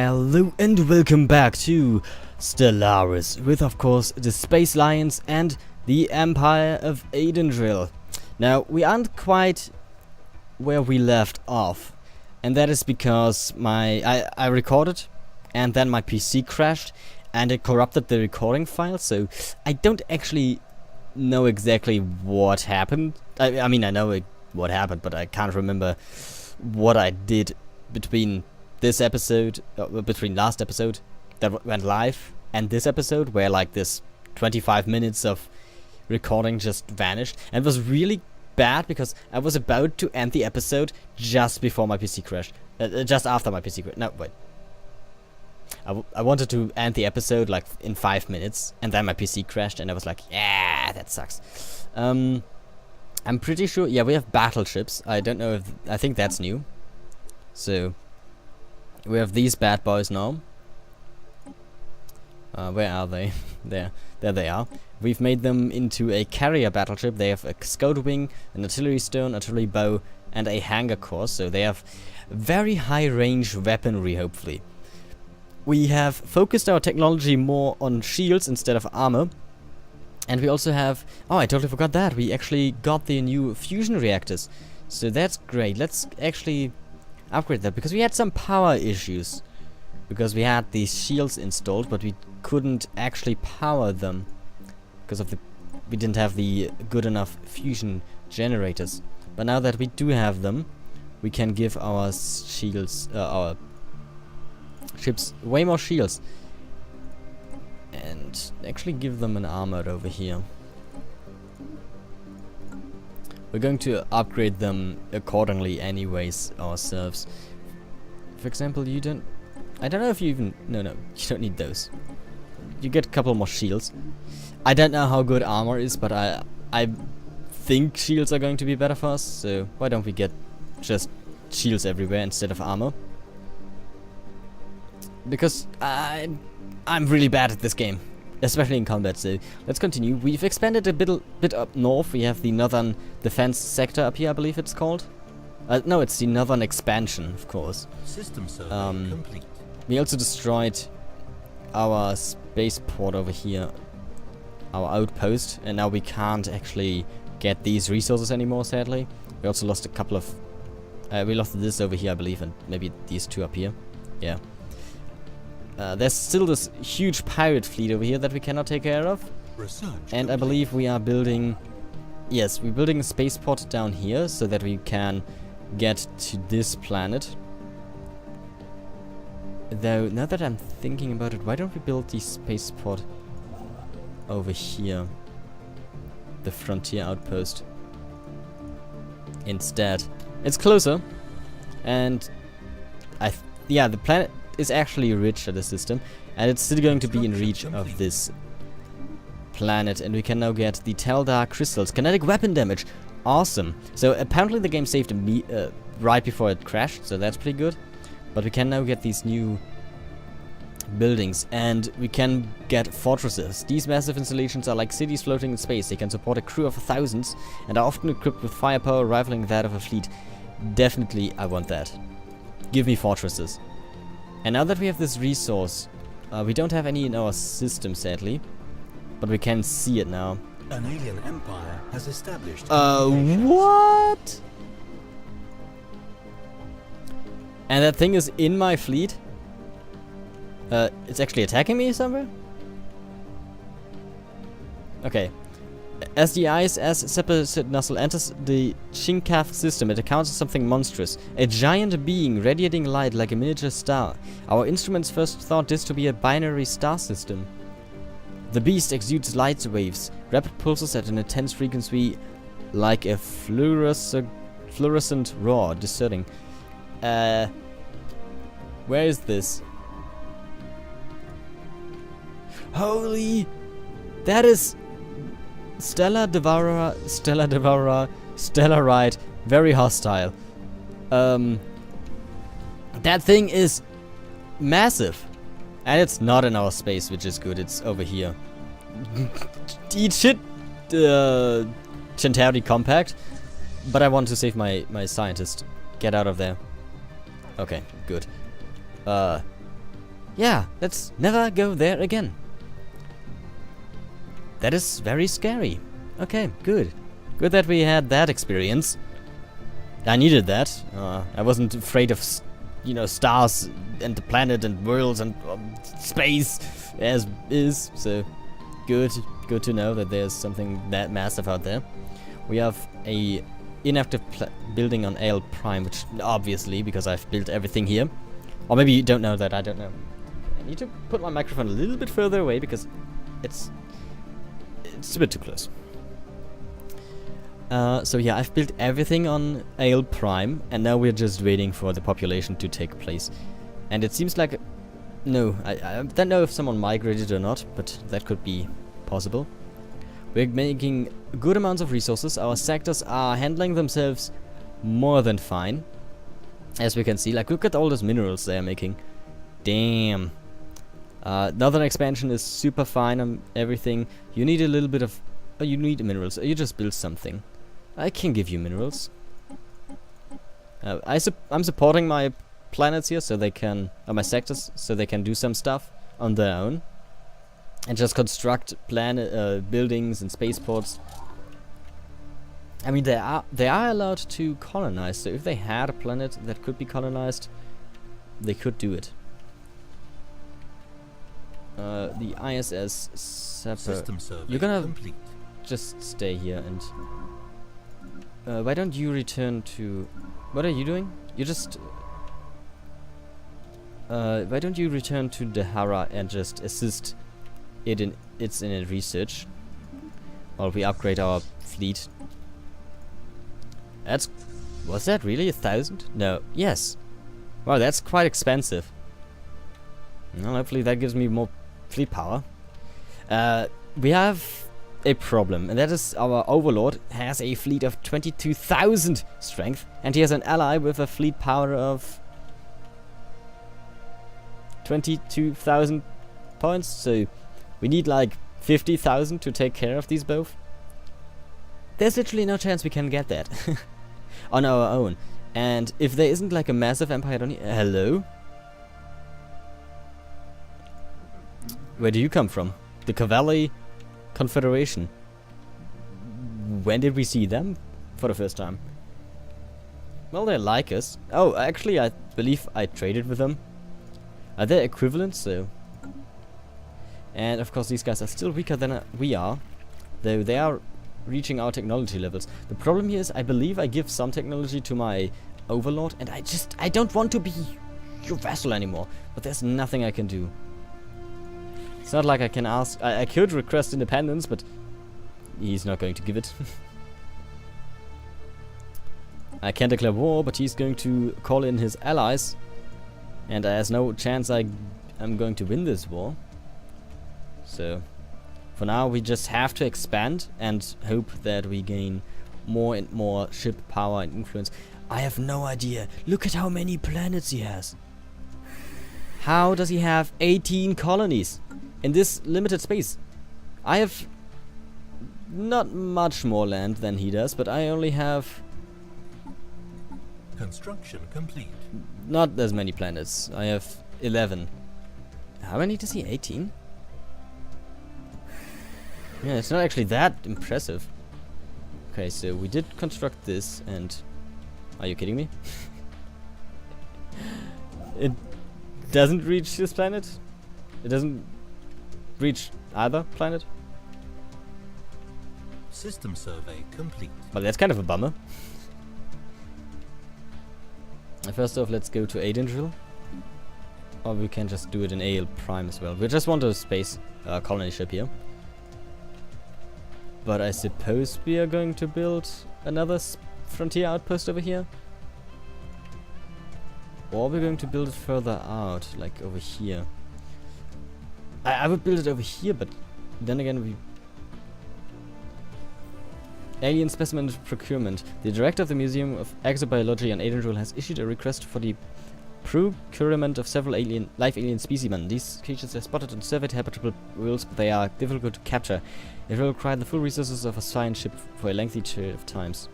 Hello and welcome back to Stellaris with, of course, the Space Lions and the Empire of Aidendrill. Now, we aren't quite where we left off, and that is because I recorded and then my PC crashed and it corrupted the recording file, so I don't actually know exactly what happened. I mean, I know what happened, but I can't remember what I did between this episode, between last episode that went live and this episode, where like this 25 minutes of recording just vanished, and it was really bad because I was about to end the episode just before my PC crashed, just after my PC crashed. No, wait. I wanted to end the episode like in 5 minutes, and then my PC crashed, and I was like, yeah, that sucks. I'm pretty sure, yeah, we have battleships. I don't know if, I think that's new. So, we have these bad boys now. Where are they? There they are. We've made them into a carrier battleship. They have a scout wing, an artillery stern, artillery bow, and a hangar core. So they have very high range weaponry, hopefully. We have focused our technology more on shields instead of armor. And we also have... oh, I totally forgot that. We actually got the new fusion reactors. So that's great. Let's actually upgrade that, because we had some power issues. Because we had these shields installed, but we couldn't actually power them. Because of we didn't have the good enough fusion generators. But now that we do have them, we can give our shields, our ships way more shields. And actually give them an armor over here. We're going to upgrade them accordingly anyways ourselves. For example, you don't... I don't know if you even... No, you don't need those. You get a couple more shields. I don't know how good armor is, but I think shields are going to be better for us. So why don't we get just shields everywhere instead of armor? Because I'm really bad at this game, especially in combat. So let's continue. We've expanded a bit up north. We have the northern defense sector up here, I believe it's called. No, it's the northern expansion, of course. System survey complete. We also destroyed our spaceport over here, our outpost, and now we can't actually get these resources anymore, sadly. We also lost a couple of... we lost this over here, I believe, and maybe these two up here. Yeah. There's still this huge pirate fleet over here that we cannot take care of. And I believe we are building... yes, we're building a spaceport down here so that we can get to this planet. Though, now that I'm thinking about it, why don't we build the spaceport over here? The frontier outpost. Instead. It's closer. And yeah, the planet is actually rich at the system, and it's still going to be in reach of this planet, and we can now get the Teldar crystals. Kinetic weapon damage. Awesome. So apparently the game saved me right before it crashed, so that's pretty good. But we can now get these new buildings, and we can get fortresses. These massive installations are like cities floating in space. They can support a crew of thousands and are often equipped with firepower rivaling that of a fleet. Definitely, I want that. Give me fortresses. And now that we have this resource, we don't have any in our system, sadly, but we can see it now. An alien empire has established. What? And that thing is in my fleet? It's actually attacking me somewhere? Okay. As the ISS separate nozzle enters the Shinkaf system, it encounters something monstrous. A giant being radiating light like a miniature star. Our instruments first thought this to be a binary star system. The beast exudes light waves, rapid pulses at an intense frequency like a fluorescent roar, discerning. Where is this? Holy... that is... Stellarite, very hostile. That thing is massive. And it's not in our space, which is good. It's over here. Eat shit, Centauri compact. But I want to save my scientist. Get out of there. Okay, good. Yeah, let's never go there again. That is very scary. Okay, good. Good that we had that experience. I needed that. I wasn't afraid of, you know, stars and the planet and worlds and space as is. So good to know that there's something that massive out there. We have a inactive building on AL Prime, which obviously, because I've built everything here. Or maybe you don't know that, I don't know. I need to put my microphone a little bit further away because it's a bit too close. So yeah, I've built everything on AL Prime, and now we're just waiting for the population to take place. And it seems like... No, I don't know if someone migrated or not, but that could be possible. We're making good amounts of resources. Our sectors are handling themselves more than fine. As we can see, like, look at all those minerals they are making. Damn. Northern expansion is super fine on everything. You need a little bit of... Oh, you need minerals. You just build something. I can give you minerals. I'm supporting my planets here so they can... my sectors, so they can do some stuff on their own. And just construct buildings and spaceports. I mean, they are allowed to colonize, so if they had a planet that could be colonized, they could do it. The ISS System survey You're gonna complete. just stay here and... why don't you return to... What are you doing? You just... why don't you return to Dahara and just assist it in its research while we upgrade our fleet. Was that really 1,000? No. Yes. Wow, that's quite expensive. Well, hopefully that gives me more fleet power. We have a problem, and that is our overlord has a fleet of 22,000 strength, and he has an ally with a fleet power of 22,000 points, so we need like 50,000 to take care of these both. There's literally no chance we can get that on our own. And if there isn't like a massive empire down here... Hello? Where do you come from? The Cavalry Confederation. When did we see them? For the first time. Well, they like us. Oh, actually, I believe I traded with them. Are they equivalent? So... And of course these guys are still weaker than we are, though they are reaching our technology levels. The problem here is I believe I give some technology to my overlord, and I don't want to be your vassal anymore, but there's nothing I can do. It's not like I can ask... I could request independence, but he's not going to give it. I can declare war, but he's going to call in his allies, and there's no chance I'm going to win this war. So, for now we just have to expand and hope that we gain more and more ship power and influence. I have no idea. Look at how many planets he has. How does he have 18 colonies in this limited space? I have not much more land than he does, but I only have... Construction complete. Not as many planets. I have 11. How many does he? 18? Yeah, it's not actually that impressive. Okay, so we did construct this, and... Are you kidding me? It doesn't reach this planet? It doesn't reach either planet? System survey complete. Well, that's kind of a bummer. First off, let's go to Aidendrill. Or we can just do it in AL Prime as well. We just want a space colony ship here. But I suppose we are going to build another frontier outpost over here. Or we're going to build it further out, like over here. I would build it over here, but then again we... Alien specimen procurement. The director of the Museum of Exobiology on Aidendrill has issued a request for the procurement of several live alien specimens. These creatures are spotted on surveyed habitable worlds, but they are difficult to capture. It will require the full resources of a science ship for a lengthy period of times.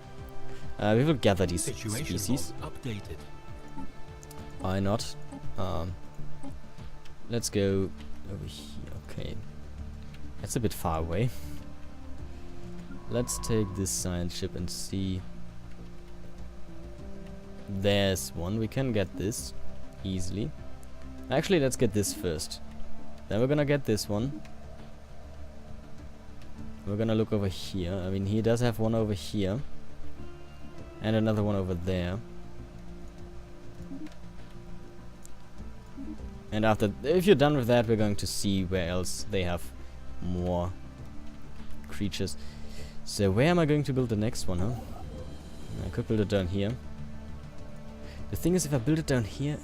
We will gather these species. Updated. Why not? let's go over here. Okay, that's a bit far away. Let's take this science ship and see. There's one. We can get this easily. Actually, let's get this first. Then we're gonna get this one. We're gonna look over here. I mean, he does have one over here. And another one over there. And after, if you're done with that, we're going to see where else they have more creatures. So where am I going to build the next one, huh? I could build it down here. The thing is, if I build it down here,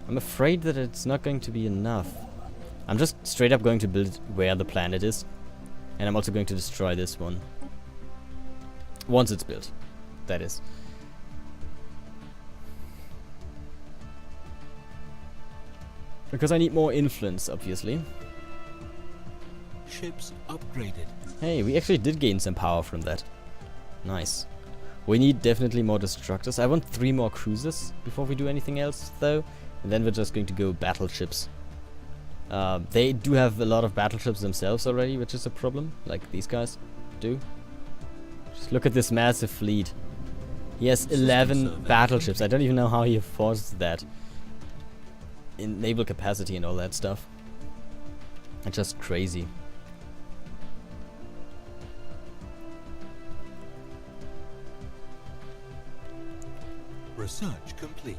I'm afraid that it's not going to be enough. I'm just straight up going to build it where the planet is. And I'm also going to destroy this one. Once it's built, that is. Because I need more influence, obviously. Ships upgraded. Hey, we actually did gain some power from that. Nice. We need definitely more destructors. I want 3 more cruisers before we do anything else, though. And then we're just going to go battleships. They do have a lot of battleships themselves already, which is a problem. Like these guys do. Just look at this massive fleet. He has 11 battleships. I don't even know how he affords that. In naval capacity and all that stuff. It's just crazy. Research complete.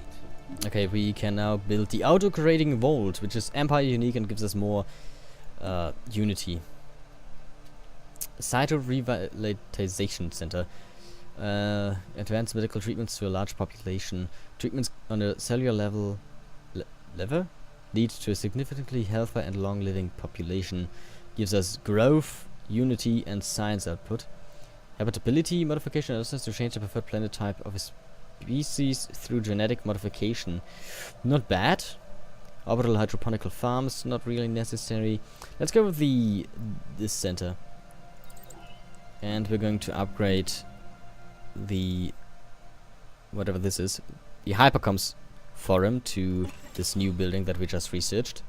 Okay, we can now build the auto-creating vault, which is Empire unique and gives us more unity. Cyto-revitalization center. Advanced medical treatments to a large population. Treatments on a cellular level lead to a significantly healthier and long-living population. Gives us growth, unity, and science output. Habitability modification allows us to change the preferred planet type of a species through genetic modification. Not bad. Orbital hydroponical farms, not really necessary. Let's go with this center. And we're going to upgrade the whatever this is, the hypercoms forum to this new building that we just researched.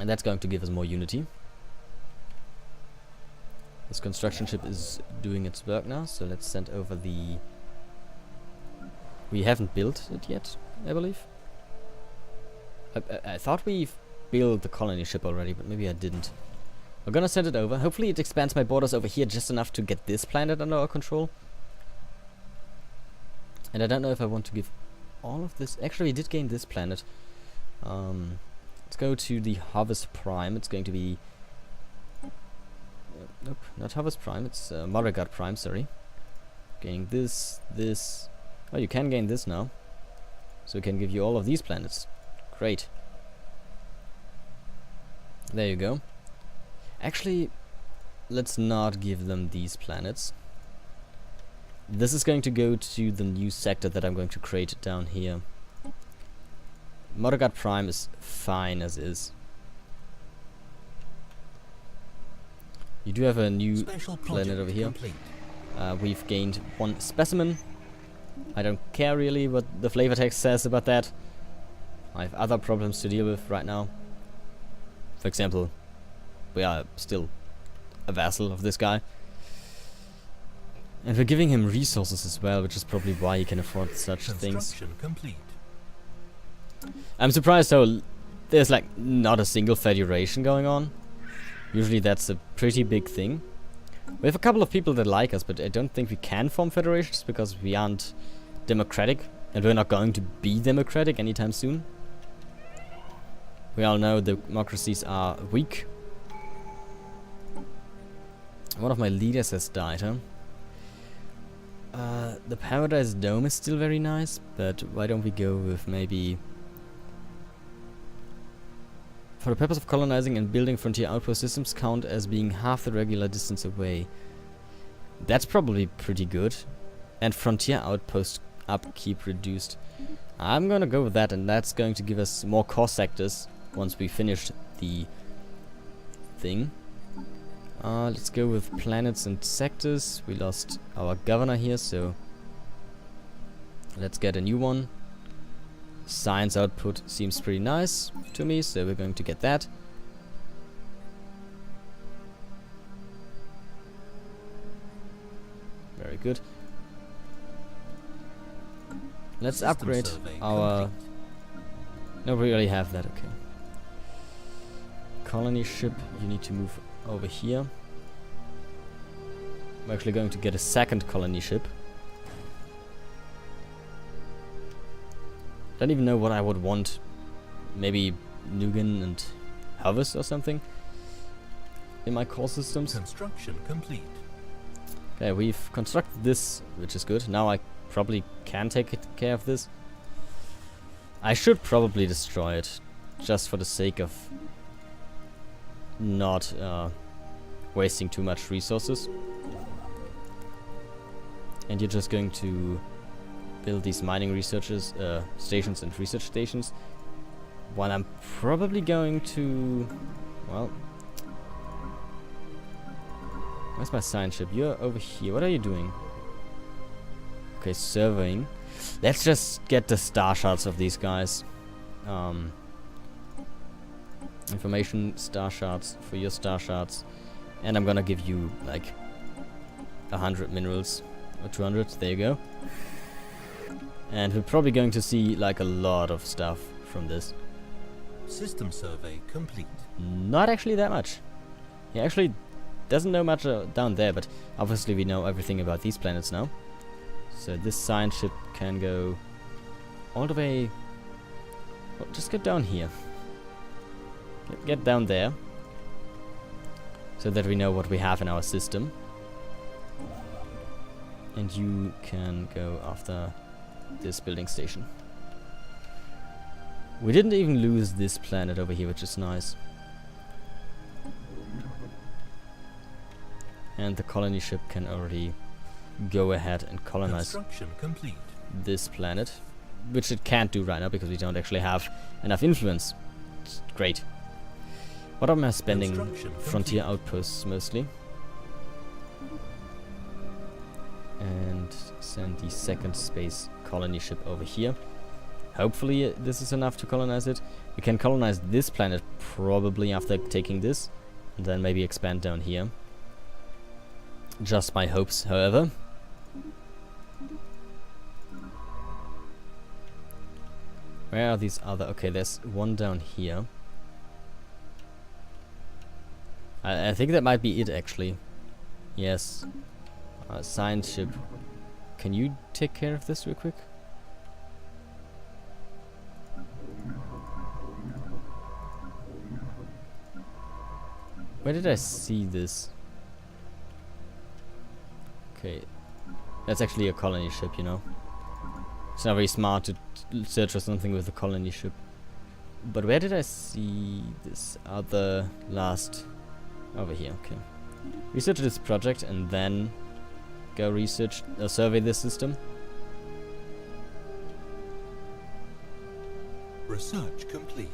And that's going to give us more unity. This construction ship is doing its work now, so let's send over the... We haven't built it yet, I believe. I thought we built the colony ship already, but maybe I didn't. We're gonna send it over. Hopefully it expands my borders over here just enough to get this planet under our control. And I don't know if I want to give all of this... Actually, we did gain this planet. Let's go to the Harvest Prime. It's going to be... nope, not Harvest Prime. It's Morrigat Prime, sorry. Gaining this. Oh, you can gain this now. So we can give you all of these planets. Great. There you go. Actually, let's not give them these planets. This is going to go to the new sector that I'm going to create down here. Morrigat Prime is fine as is. You do have a new planet over here. We've gained 1 specimen. I don't care really what the flavor text says about that. I have other problems to deal with right now. For example, we are still a vassal of this guy. And we're giving him resources as well, which is probably why he can afford such things. Complete. I'm surprised how there's like not a single federation going on. Usually that's a pretty big thing. We have a couple of people that like us, but I don't think we can form federations because we aren't democratic, and we're not going to be democratic anytime soon. We all know democracies are weak. One of my leaders has died, huh? The Paradise Dome is still very nice, but why don't we go with maybe... For the purpose of colonizing and building frontier outpost systems count as being half the regular distance away. That's probably pretty good. And frontier outpost upkeep reduced. I'm gonna go with that, and that's going to give us more core sectors once we finish the thing. Let's go with planets and sectors. We lost our governor here, so let's get a new one. Science output seems pretty nice to me, so we're going to get that. Very good. Let's System upgrade survey our... complete. No, we already have that, okay. Colony ship, you need to move over here. I'm actually going to get a second colony ship. Don't even know what I would want. Maybe Nugan and Harvest or something in my core systems. Construction complete. Okay, we've constructed this, which is good. Now I probably can take care of this. I should probably destroy it, just for the sake of not wasting too much resources. And you're just going to build these mining researchers, stations and research stations, while I'm probably going to, well, where's my science ship? You're over here. What are you doing? Okay, surveying. Let's just get the star charts of these guys. Information star charts for your star charts, and I'm gonna give you like 100 minerals or 200. There you go. And we're probably going to see like a lot of stuff from this. System survey complete. Not actually that much. He actually doesn't know much down there, but obviously we know everything about these planets now. So this science ship can go all the way... Well, just get down here. Get down there. So that we know what we have in our system. And you can go after this building station. We didn't even lose this planet over here, which is nice. And the colony ship can already go ahead and colonize Construction complete. this planet, which it can't do right now because we don't actually have enough influence. It's great. What am I spending? Construction Frontier complete. outposts mostly. And send the second space colony ship over here. Hopefully this is enough to colonize it. We can colonize this planet probably after taking this, and then maybe expand down here. Just my hopes, however. Where are these other... Okay, there's one down here. I think that might be it, actually. Yes. Science ship. Can you take care of this real quick? Where did I see this? Okay. That's actually a colony ship, you know. It's not very smart to search for something with a colony ship. But where did I see this other last... Over here, okay. Research this project and then go research or survey this system. Research complete.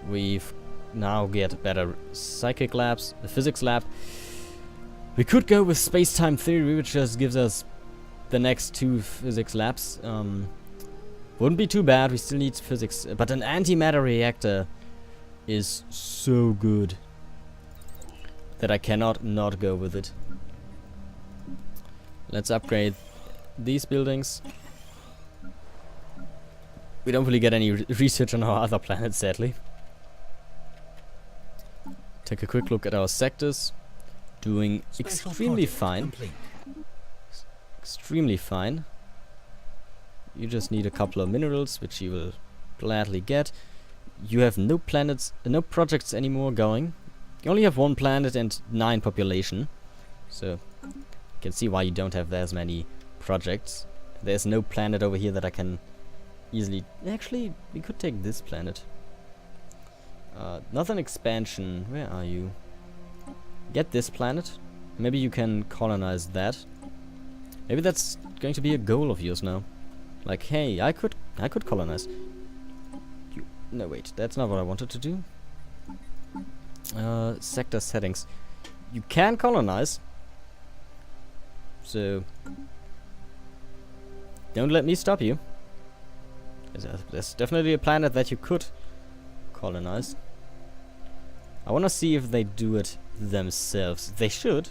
We've now get better psychic labs, the physics lab. We could go with space-time theory, which just gives us the next 2 physics labs. Wouldn't be too bad. We still need physics, but an antimatter reactor is so good that I cannot not go with it. Let's upgrade these buildings. We don't really get any research on our other planets, sadly. Take a quick look at our sectors. Doing Special extremely project fine. complete. Extremely fine. You just need a couple of minerals, which you will gladly get. You have no planets, no projects anymore going. You only have 1 planet and 9 population. So, you can see why you don't have as many projects. There's no planet over here that I can easily... Actually, we could take this planet. Not an expansion. Where are you? Get this planet. Maybe you can colonize that. Maybe that's going to be a goal of yours now. Like, hey, I could colonize. No, wait, that's not what I wanted to do. Sector settings. You can colonize. So, don't let me stop you. There's definitely a planet that you could colonize. I want to see if they do it themselves. They should.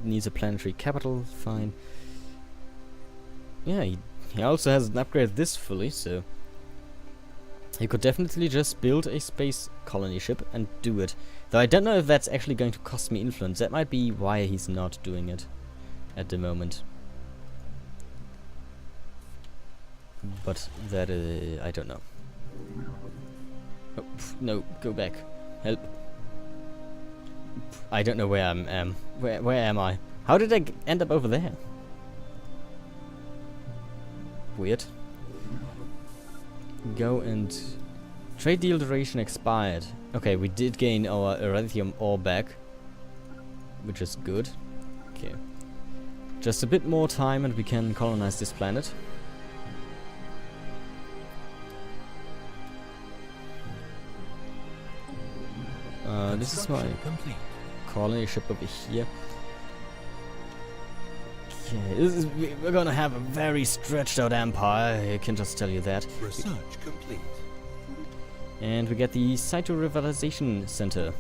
Needs a planetary capital. Fine. Yeah, he also hasn't upgraded this fully, so he could definitely just build a space colony ship and do it. Though I don't know if that's actually going to cost me influence. That might be why he's not doing it at the moment. But that I don't know. Oh, no, go back. Help. I don't know where I am. Where am I? How did I end up over there? Weird. Go and... Trade deal duration expired. Okay, we did gain our Erythium ore back, which is good. Okay. Just a bit more time and we can colonize this planet. This is my colony ship over here. Okay, we're gonna have a very stretched out empire, I can just tell you that. Research complete. And we get the Cyto-Revitalization Center.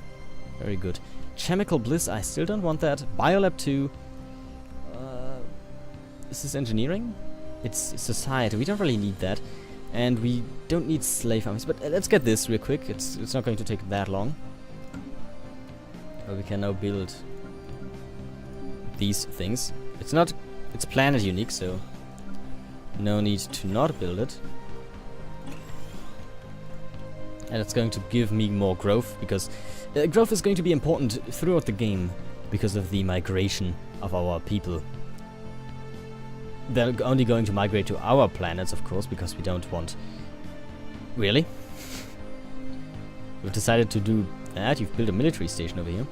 Very good. Chemical Bliss, I still don't want that. Biolab 2. Is this engineering? It's society, we don't really need that. And we don't need slave armies, but let's get this real quick. It's not going to take that long. We can now build these things. It's planet unique, so no need to not build it. And it's going to give me more growth, because growth is going to be important throughout the game because of the migration of our people. They're only going to migrate to our planets, of course, because we don't want... Really? We've decided to do that. You've built a military station over here.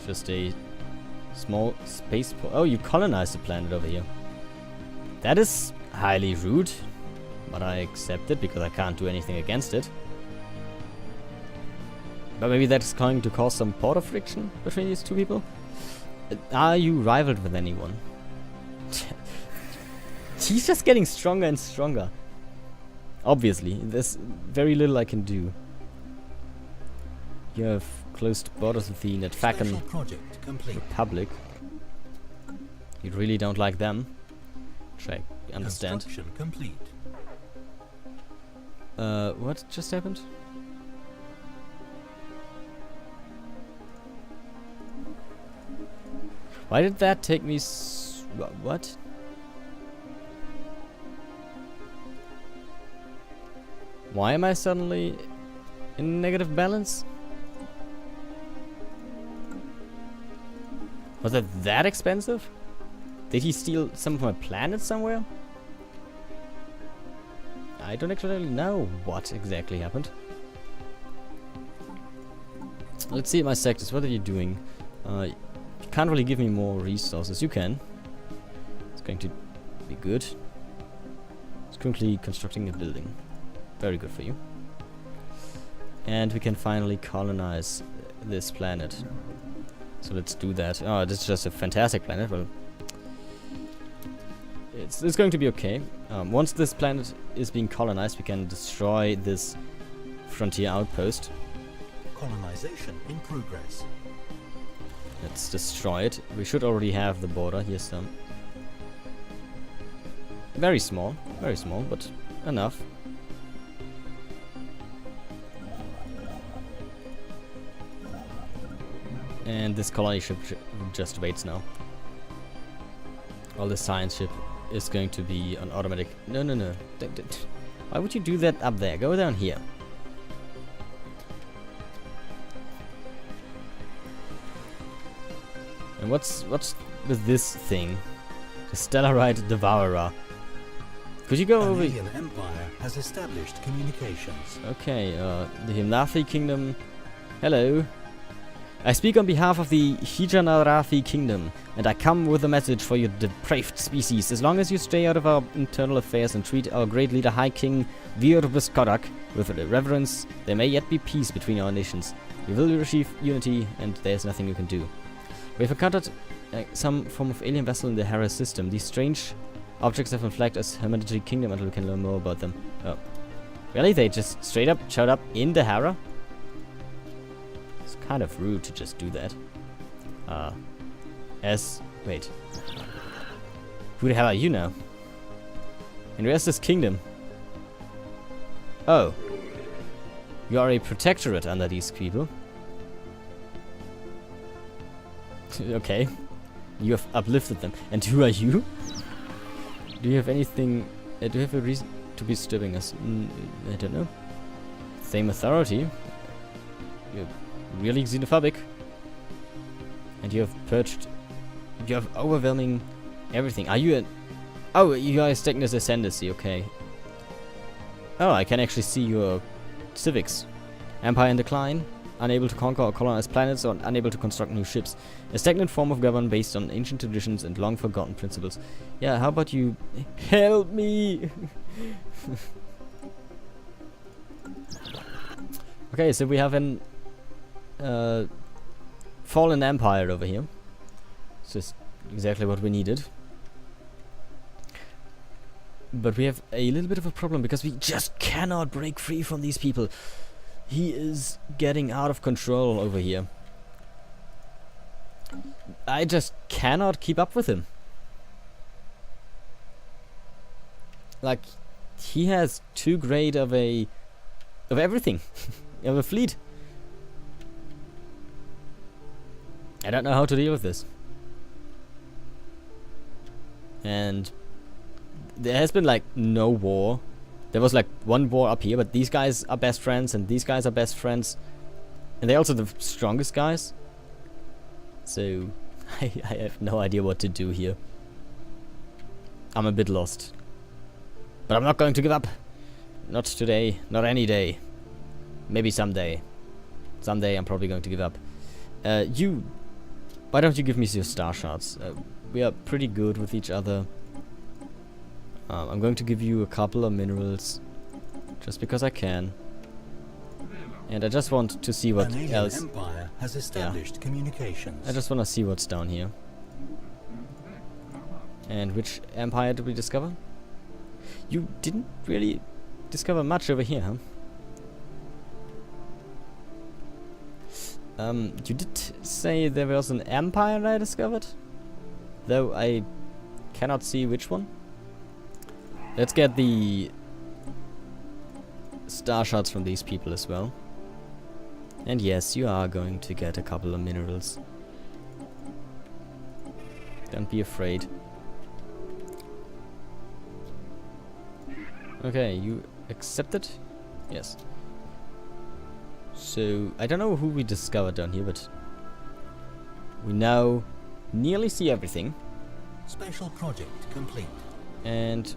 Just a small space... Oh, you colonized the planet over here. That is highly rude, but I accept it because I can't do anything against it. But maybe that's going to cause some border friction between these two people? Are you rivaled with anyone? He's just getting stronger and stronger. Obviously, there's very little I can do. You have closed borders with the Netfakan Republic. You really don't like them, which I understand. Construction complete. What just happened? Why did that take me what? Why am I suddenly in negative balance? Was it that expensive? Did he steal some of my planets somewhere? I don't actually know what exactly happened. Let's see my sectors. What are you doing? You can't really give me more resources. You can. It's going to be good. It's currently constructing a building. Very good for you. And we can finally colonize this planet. So let's do that. Oh, this is just a fantastic planet. Well, it's going to be okay. Once this planet is being colonized, we can destroy this frontier outpost. Colonization in progress. Let's destroy it. We should already have the border. Here's some. Very small, but enough. And this colony ship just waits now. Well, the science ship is going to be an automatic... No. Why would you do that up there? Go down here. And what's with this thing? The Stellarite Devourer. Could you go over... The Alien Empire has established communications. Okay, the Himnathi Kingdom. Hello. I speak on behalf of the Hijanarathi Kingdom, and I come with a message for your depraved species. As long as you stay out of our internal affairs and treat our great leader High King Virbuskorak with reverence, there may yet be peace between our nations. We will receive unity, and there's nothing you can do. We've encountered some form of alien vessel in the Hera system. These strange objects have been flagged as Hereditary Kingdom until we can learn more about them. Oh. Really? They just straight up showed up in the Hera? It's kind of rude to just do that. Wait. Who the hell are you now? And where's this kingdom? Oh. You are a protectorate under these people. Okay. You have uplifted them. And who are you? Do you have anything... do you have a reason to be disturbing us? I don't know. Same authority. You're really xenophobic. And you have purged... You have overwhelming everything. Are you a... Oh, you are a Stegner's Ascendancy, okay. Oh, I can actually see your civics. Empire in decline. Unable to conquer or colonize planets, or unable to construct new ships. A stagnant form of government based on ancient traditions and long forgotten principles. Yeah, how about you help me? Okay, so we have an fallen empire over here. It's just exactly what we needed. But we have a little bit of a problem because we just cannot break free from these people. He is getting out of control over here. I just cannot keep up with him. Like, he has too great of everything. Of a fleet. I don't know how to deal with this. And there has been like no war. There was like one war up here, but these guys are best friends and these guys are best friends. And they're also the strongest guys. So I have no idea what to do here. I'm a bit lost. But I'm not going to give up. Not today, not any day. Maybe someday. Someday I'm probably going to give up. Why don't you give me your star shards? We are pretty good with each other. I'm going to give you a couple of minerals. Just because I can. And I just want to see what else... Empire has established communications. I just want to see what's down here. And which empire did we discover? You didn't really discover much over here, huh? You did say there was an empire I discovered? Though I cannot see which one. Let's get the star shards from these people as well. And yes, you are going to get a couple of minerals. Don't be afraid. Okay, you accept it? Yes. So, I don't know who we discovered down here, but we now nearly see everything. Special project complete. And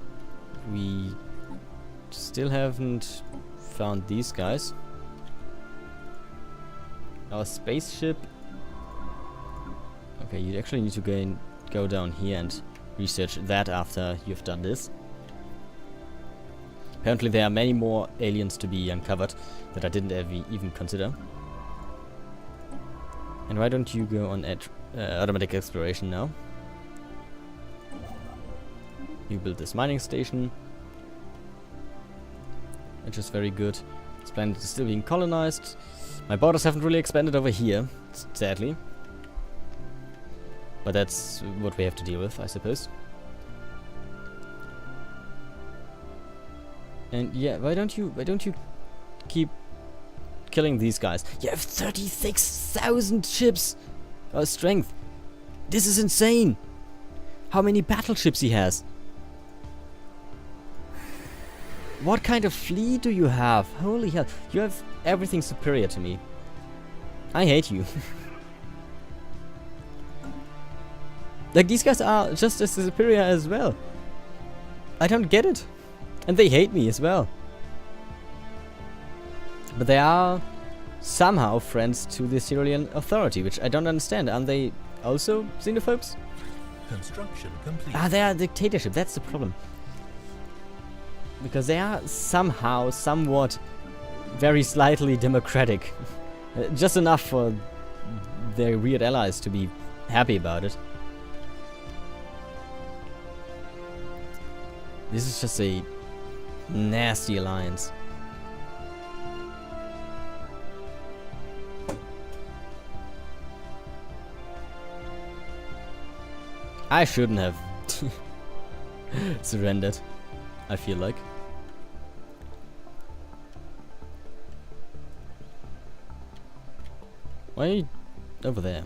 we still haven't found these guys. Our spaceship... Okay, you actually need to go down here and research that after you've done this. Apparently there are many more aliens to be uncovered that I didn't even consider. And why don't you go on automatic exploration now? You build this mining station, which is very good. This planet is still being colonized. My borders haven't really expanded over here, sadly. But that's what we have to deal with, I suppose. And yeah, why don't you keep killing these guys? You have 36,000 ships strength. This is insane. How many battleships he has? What kind of fleet do you have? Holy hell, you have everything superior to me. I hate you. Like, these guys are just as superior as well. I don't get it. And they hate me as well. But they are somehow friends to the Syrian authority, which I don't understand. Aren't they also xenophobes? Construction complete. Ah, they are a dictatorship. That's the problem. Because they are somehow, somewhat, very slightly democratic. Just enough for their weird allies to be happy about it. This is just a nasty alliance. I shouldn't have surrendered, I feel like. Why are you over there?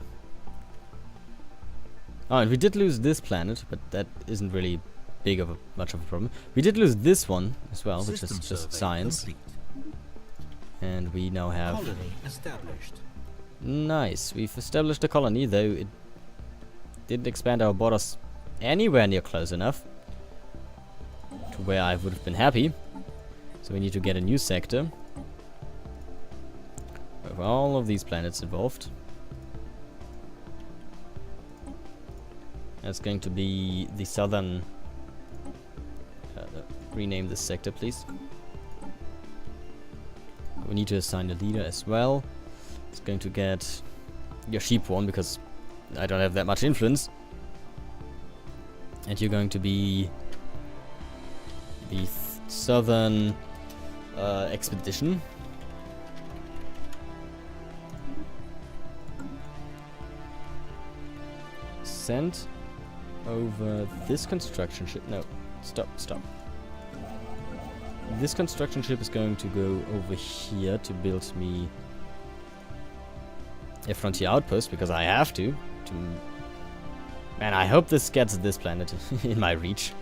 Oh, and we did lose this planet, but that isn't really big of much of a problem. We did lose this one as well, which is just science. Complete. And we now have... Colony established. Nice. We've established a colony, though it didn't expand our borders anywhere near close enough to where I would have been happy. So we need to get a new sector with all of these planets involved. That's going to be the southern... rename this sector, please. We need to assign a leader as well. It's going to get your sheep one because I don't have that much influence. And you're going to be the southern expedition. Send over this construction ship. No, stop. This construction ship is going to go over here to build me a frontier outpost because I have to. Man, I hope this gets this planet in my reach.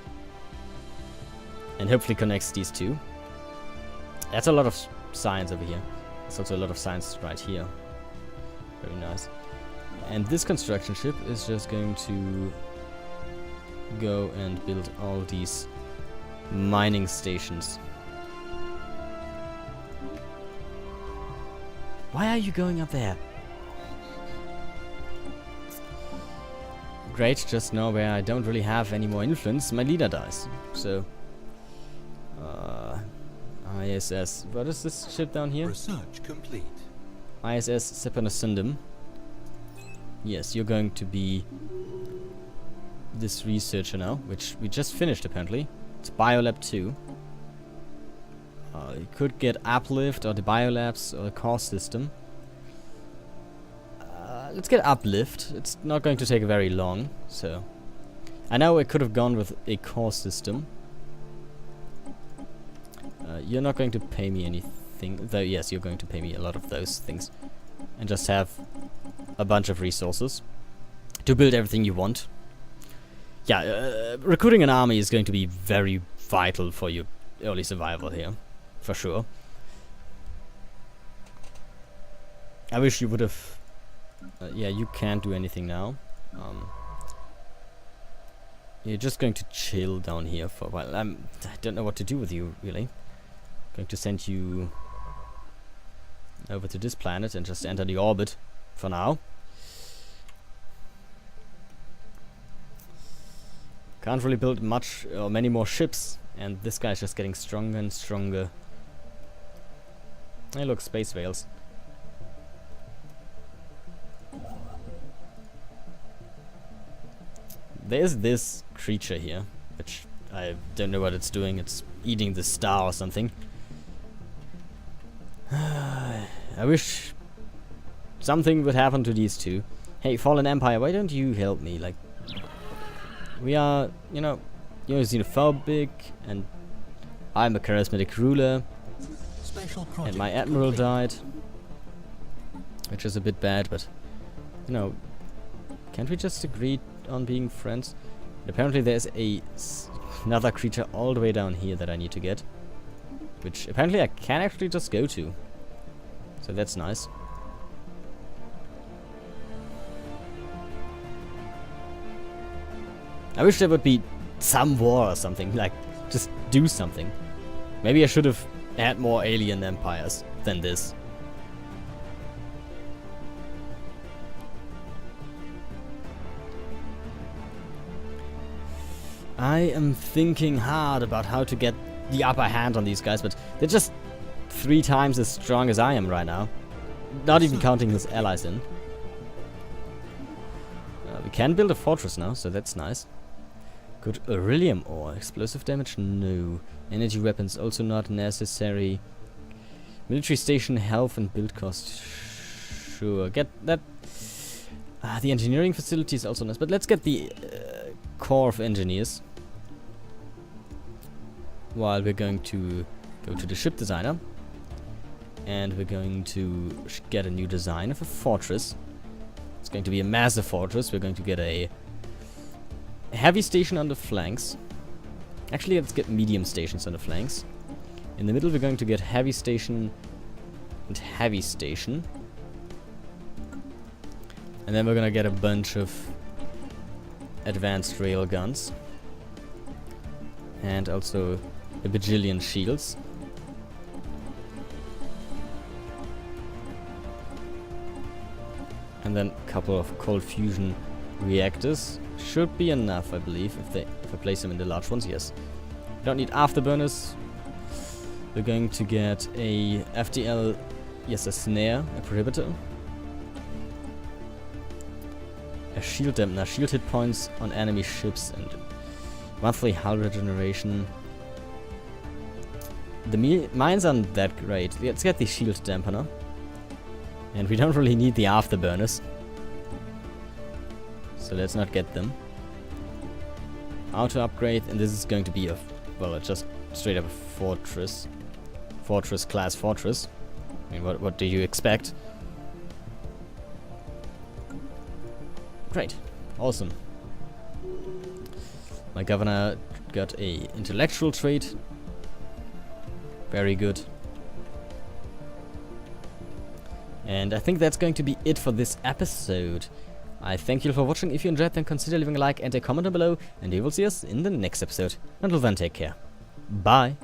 And hopefully connects these two. That's a lot of science over here. There's also a lot of science right here. Very nice. And this construction ship is just going to go and build all these mining stations. Why are you going up there? Great, just now where I don't really have any more influence, my leader dies. So, ISS. What is this ship down here? Research complete. ISS Sepanosundum. Yes, you're going to be this researcher now, which we just finished apparently. It's Biolab 2. You could get Uplift or the Biolabs or the core system. Let's get Uplift. It's not going to take very long, so... I know I could have gone with a core system. You're not going to pay me anything, though yes, you're going to pay me a lot of those things. And just have a bunch of resources to build everything you want. Yeah, recruiting an army is going to be very vital for your early survival here, for sure. I wish you would have... yeah, you can't do anything now. You're just going to chill down here for a while. I don't know what to do with you, really. Going to send you over to this planet and just enter the orbit for now. Can't really build much or many more ships, and this guy's just getting stronger and stronger. Hey, look, space whales. There's this creature here, which I don't know what it's doing. It's eating the star or something. I wish something would happen to these two. Hey, Fallen Empire, why don't you help me? Like, we are, you're xenophobic, and I'm a charismatic ruler, and my admiral died, which is a bit bad, but, can't we just agree on being friends? And apparently there's another creature all the way down here that I need to get, which apparently I can actually just go to, so that's nice. I wish there would be some war or something, like, just do something. Maybe I should have had more alien empires than this. I am thinking hard about how to get the upper hand on these guys, but they're just 3 times as strong as I am right now. not even counting his allies in. We can build a fortress now, so that's nice. Good beryllium ore. Explosive damage? No. Energy weapons also not necessary. Military station health and build cost. Sure. Get that. The engineering facility is also nice, but let's get the core of engineers. While we're going to go to the ship designer. And we're going to get a new design of a fortress. It's going to be a massive fortress. We're going to get a heavy station on the flanks. Actually, let's get medium stations on the flanks. In the middle, we're going to get heavy station and heavy station. And then we're gonna get a bunch of advanced rail guns. And also a bajillion shields. And then a couple of cold fusion reactors. Should be enough, I believe, if I place them in the large ones, yes. We don't need afterburners. We're going to get a FTL, yes, a snare, a prohibitor. A shield dampener, shield hit points on enemy ships, and monthly hull regeneration. The mines aren't that great. Let's get the shield dampener. And we don't really need the afterburners. So let's not get them. Auto upgrade, and this is going to be a, well, just straight up a fortress. Fortress class fortress. I mean, what do you expect? Great. Awesome. My governor got a intellectual trait. Very good. And I think that's going to be it for this episode. I thank you for watching. If you enjoyed, then consider leaving a like and a comment down below. And we will see us in the next episode. Until then, take care. Bye.